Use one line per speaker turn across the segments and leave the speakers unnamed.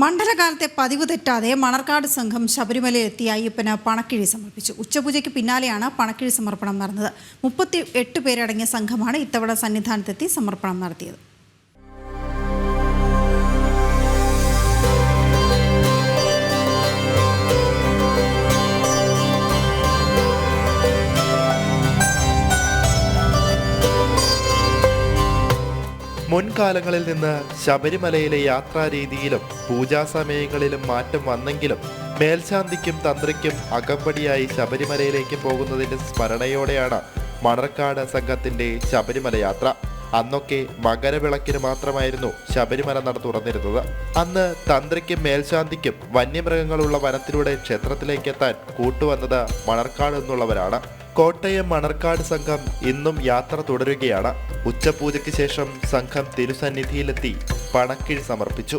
മണ്ഡലകാലത്തെ പതിവ് തെറ്റാതെ മണർക്കാട് സംഘം ശബരിമലയിലെത്തി അയ്യപ്പന് പണക്കിഴി സമർപ്പിച്ചു. ഉച്ചപൂജയ്ക്ക് പിന്നാലെയാണ് പണക്കിഴി സമർപ്പണം നടന്നത്. 38 പേരടങ്ങിയ സംഘമാണ് ഇത്തവണ സന്നിധാനത്തെത്തി സമർപ്പണം നടത്തിയത്.
മുൻകാലങ്ങളിൽ നിന്ന് ശബരിമലയിലെ യാത്രാരീതിയിലും പൂജാസമയങ്ങളിലും മാറ്റം വന്നെങ്കിലും മേൽശാന്തിക്കും തന്ത്രിക്കും അകമ്പടിയായി ശബരിമലയിലേക്ക് പോകുന്നതിന്റെ സ്മരണയോടെയാണ് മണർക്കാട് സംഘത്തിന്റെ ശബരിമല യാത്ര. അന്നൊക്കെ മകരവിളക്കിന് മാത്രമായിരുന്നു ശബരിമല നട തുറന്നിരുന്നത്. അന്ന് തന്ത്രിക്കും മേൽശാന്തിക്കും വന്യമൃഗങ്ങളുള്ള വനത്തിലൂടെ ക്ഷേത്രത്തിലേക്ക് എത്താൻ കൂട്ടുവന്നത് മണർക്കാട് എന്നുള്ളവരാണ്. കോട്ടയം മണർക്കാട് സംഘം ഇന്നും യാത്ര തുടരുകയാണ്. ഉച്ചപൂജയ്ക്ക് ശേഷം സംഘം തിരുസന്നിധിയിലെത്തി പണക്കിഴി സമർപ്പിച്ചു.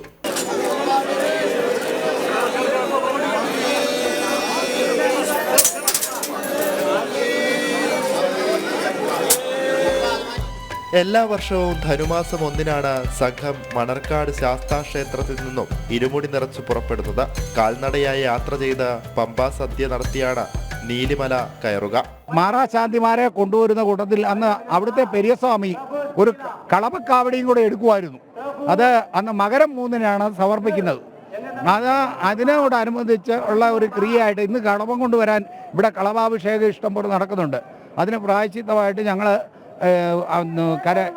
എല്ലാ വർഷവും ധനുമാസം 1-നാണ് സംഘം മണർക്കാട് ശാസ്താക്ഷേത്രത്തിൽ നിന്നും ഇരുമുടി നിറച്ചു പുറപ്പെടുന്നത്. കാൽനടയായി യാത്ര ചെയ്ത് പമ്പാ സദ്യ നടത്തിയാണ് നീലിമല കയറുക.
മാറാശാന്തിമാരെ കൊണ്ടുവരുന്ന കൂട്ടത്തിൽ അന്ന് അവിടുത്തെ പെരിയസ്വാമി ഒരു കളഭക്കാവടിയും കൂടെ എടുക്കുമായിരുന്നു. അത് അന്ന് മകരം 3-നാണ് സമർപ്പിക്കുന്നത്. അതിനോടനുബന്ധിച്ച് ഉള്ള ഒരു ക്രിയയായിട്ട് ഇന്ന് കളഭം കൊണ്ടുവരാൻ ഇവിടെ കളഭാഭിഷേകം ഇഷ്ടംപോലെ നടക്കുന്നുണ്ട്. അതിന് പ്രായശ്ചിത്തമായിട്ട് ഞങ്ങൾ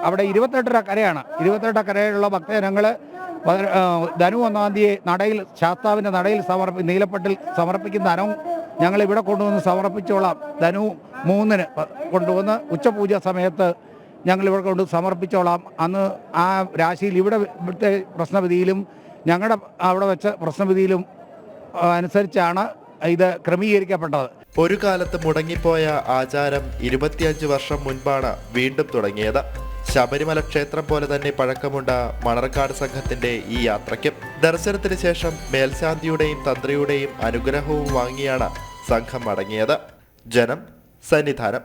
അവിടെ 28 കരയാണ്. 28 കരയിലുള്ള ഭക്തജനങ്ങൾ ധനു 1-ാം തീയതി നടയിൽ ശാസ്താവിൻ്റെ നടയിൽ നീലപ്പട്ടിൽ സമർപ്പിക്കുന്ന ധനവും ഞങ്ങൾ ഇവിടെ കൊണ്ടുവന്ന് സമർപ്പിച്ചോളാം. ധനു 3-ന് കൊണ്ടുവന്ന് ഉച്ചപൂജ സമയത്ത് ഞങ്ങൾ ഇവിടെ കൊണ്ട് സമർപ്പിച്ചോളാം. അന്ന് ആ രാശിയിൽ ഇവിടുത്തെ പ്രശ്നവിധിയിലും ഞങ്ങളുടെ അവിടെ വെച്ച പ്രശ്നവിധിയിലും അനുസരിച്ചാണ് ഇത് ക്രമീകരിക്കപ്പെട്ടത്.
ഒരു കാലത്ത് മുടങ്ങിപ്പോയ ആചാരം 25 വർഷം മുൻപാണ് വീണ്ടും തുടങ്ങിയത്. ശബരിമല ക്ഷേത്രം പോലെ തന്നെ പഴക്കമുണ്ട് മണർക്കാട് സംഘത്തിന്റെ ഈ യാത്രയ്ക്കും. ദർശനത്തിന് ശേഷം മേൽശാന്തിയുടെയും തന്ത്രിയുടെയും അനുഗ്രഹവും വാങ്ങിയാണ് സംഘം മടങ്ങിയത്. ജനം, സന്നിധാനം.